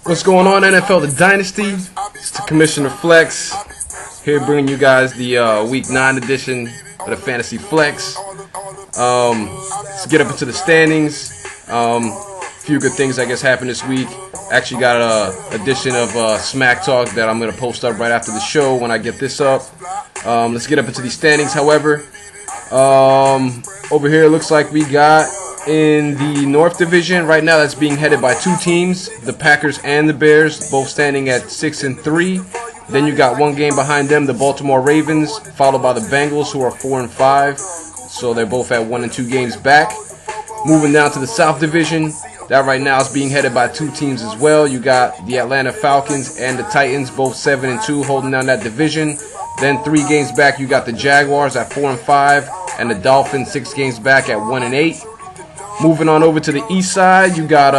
What's going on, NFL, the Dynasty? It's the Commissioner Flex here, bringing you guys the Week 9 edition of the Fantasy Flex. Let's get up into the standings. Few good things, I guess, happened this week. Actually got a edition of Smack Talk that I'm going to post up right after the show when I get this up. Let's get up into these standings, however. Over here, it looks like we got in the North Division right now, that's being headed by two teams, the Packers and the Bears, both standing at 6-3. Then you got one game behind them, the Baltimore Ravens, followed by the Bengals, who are 4-5. So they're both at 1 and 2 games back. Moving down to the South Division, that right now is being headed by two teams as well. You got the Atlanta Falcons and the Titans, both 7-2, holding down that division. Then 3 games back, you got the Jaguars at 4-5, and the Dolphins 6 games back at 1-8. Moving on over to the east side, you got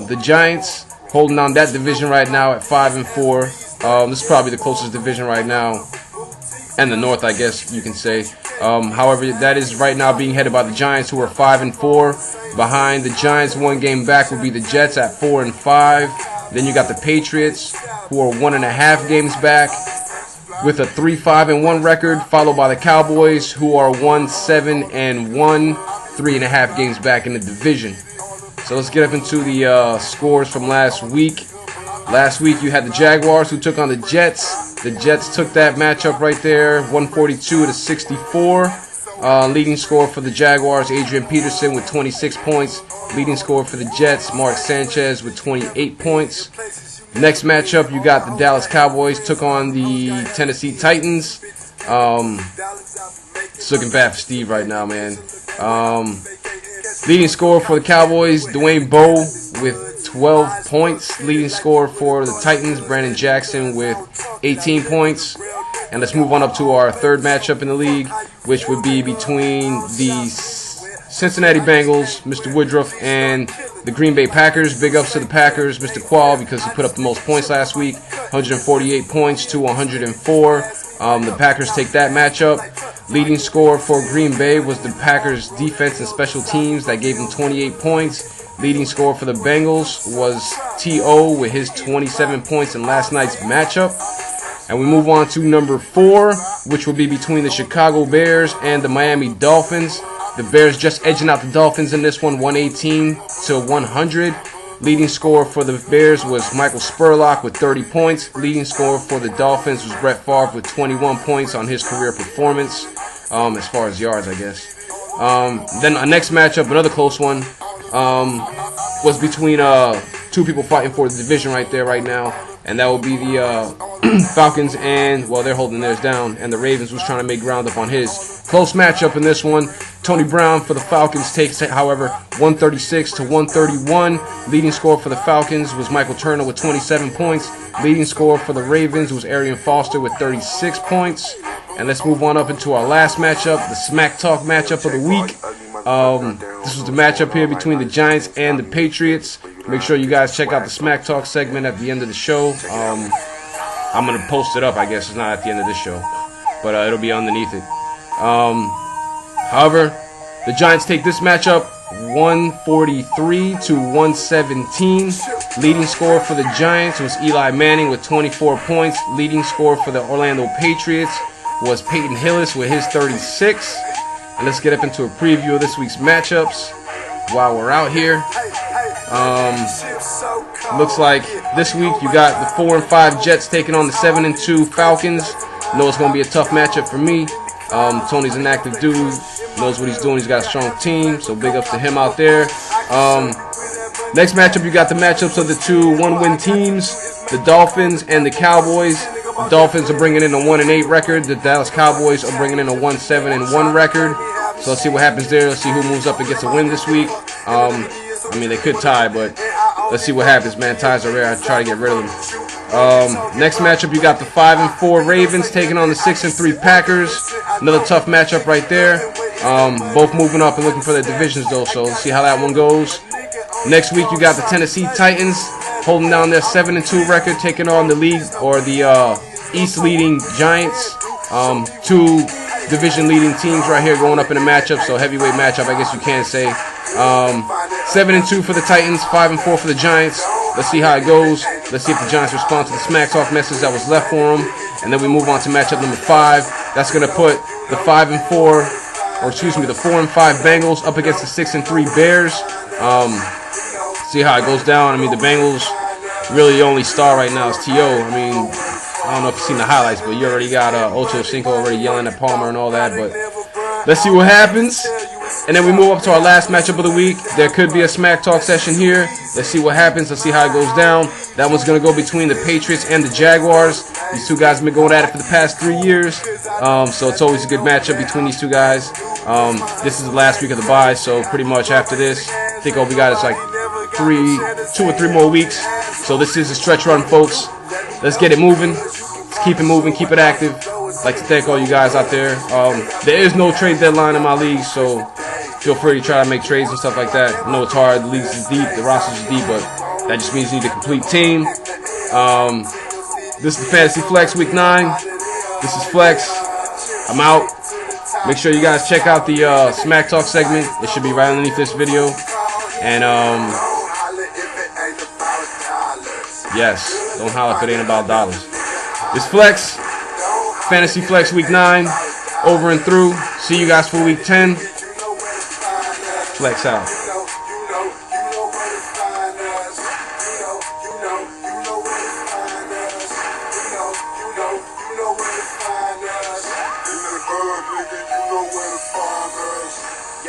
the Giants holding on that division right now at 5-4. This is probably the closest division right now, and the North, I guess you can say. However, that is right now being headed by the Giants, who are 5-4. Behind the Giants, 1 game back, would be the Jets at 4-5. Then you got the Patriots, who are 1.5 games back, with a 3-5-1 record, followed by the Cowboys, who are 1-7-1. 3.5 games back in the division. So let's get up into the scores from last week. Last week you had the Jaguars, who took on the Jets. The Jets took that matchup right there, 142-64. Leading scorer for the Jaguars, Adrian Peterson with 26 points. Leading scorer for the Jets, Mark Sanchez with 28 points. Next matchup, you got the Dallas Cowboys took on the Tennessee Titans. It's looking bad for Steve right now, man. Leading scorer for the Cowboys, Dwayne Bowe with 12 points. Leading scorer for the Titans, Brandon Jackson with 18 points. And let's move on up to our third matchup in the league, which would be between the Cincinnati Bengals, Mr. Woodruff, and the Green Bay Packers. Big ups to the Packers, Mr. Qual, because he put up the most points last week, 148 points to 104. The Packers take that matchup. Leading scorer for Green Bay was the Packers' defense and special teams that gave them 28 points. Leading scorer for the Bengals was T.O. with his 27 points in last night's matchup. And we move on to number 4, which will be between the Chicago Bears and the Miami Dolphins. The Bears just edging out the Dolphins in this one, 118-100. Leading scorer for the Bears was Michael Spurlock with 30 points. Leading scorer for the Dolphins was Brett Favre with 21 points on his career performance, as far as yards, I guess. Then our next matchup, another close one, was between two people fighting for the division right there right now, and that will be the Falcons and, well, they're holding theirs down, and the Ravens was trying to make ground up on his. Close matchup in this one. Tony Brown for the Falcons takes, however, 136-131. Leading scorer for the Falcons was Michael Turner with 27 points. Leading scorer for the Ravens was Arian Foster with 36 points. And let's move on up into our last matchup, the Smack Talk matchup of the week. This was the matchup here between the Giants and the Patriots. Make sure you guys check out the Smack Talk segment at the end of the show. I'm going to post it up, I guess. It's not at the end of this show, but it'll be underneath it. However, the Giants take this matchup 143-117. Leading scorer for the Giants was Eli Manning with 24 points. Leading scorer for the Orlando Patriots was Peyton Hillis with his 36. And let's get up into a preview of this week's matchups while we're out here. Looks like this week you got the 4-5 Jets taking on the 7-2 Falcons. I know it's going to be a tough matchup for me. Tony's an active dude, knows what he's doing. He's got a strong team, so big ups to him out there. Next matchup, you got the matchups of the two 1-win teams, the Dolphins and the Cowboys. The Dolphins are bringing in a 1-8 record. The Dallas Cowboys are bringing in a 1-7-1 record. So let's see what happens there. Let's see who moves up and gets a win this week. I mean, they could tie, but let's see what happens, man. Ties are rare. I try to get rid of them. Next matchup, you got the 5-4 Ravens taking on the 6-3 Packers. Another tough matchup right there. Both moving up and looking for their divisions, though, so let's see how that one goes. Next week, you got the Tennessee Titans holding down their 7-2 record, taking on the league or the East leading Giants. Two division leading teams right here going up in a matchup, so heavyweight matchup, I guess you can say. 7-2 for the Titans, 5-4 for the Giants. Let's see how it goes. Let's see if the Giants respond to the smack talk message that was left for them. And then we move on to matchup number 5. That's going to put the 5-4, or excuse me, the 4-5 Bengals up against the 6-3 Bears. See how it goes down. I mean, the Bengals, really the only star right now is T.O. I mean, I don't know if you've seen the highlights, but you already got Ocho Cinco already yelling at Palmer and all that. But let's see what happens. And then we move up to our last matchup of the week. There could be a smack talk session here. Let's see what happens. Let's see how it goes down. That one's going to go between the Patriots and the Jaguars. These two guys have been going at it for the past 3 years. So it's always a good matchup between these two guys. This is the last week of the bye, so pretty much after this, I think all we got is like 2 or 3 more weeks. So this is a stretch run, folks. Let's get it moving. Let's keep it moving, keep it active. I'd like to thank all you guys out there. There is no trade deadline in my league, so feel free to try to make trades and stuff like that. I know it's hard. The league is deep, the rosters is deep, but that just means you need a complete team. This is the Fantasy Flex Week 9. This is Flex. I'm out. Make sure you guys check out the Smack Talk segment. It should be right underneath this video. And yes, don't holler if it ain't about dollars. This Flex, Fantasy Flex Week 9, over and through. See you guys for Week 10. Flex out.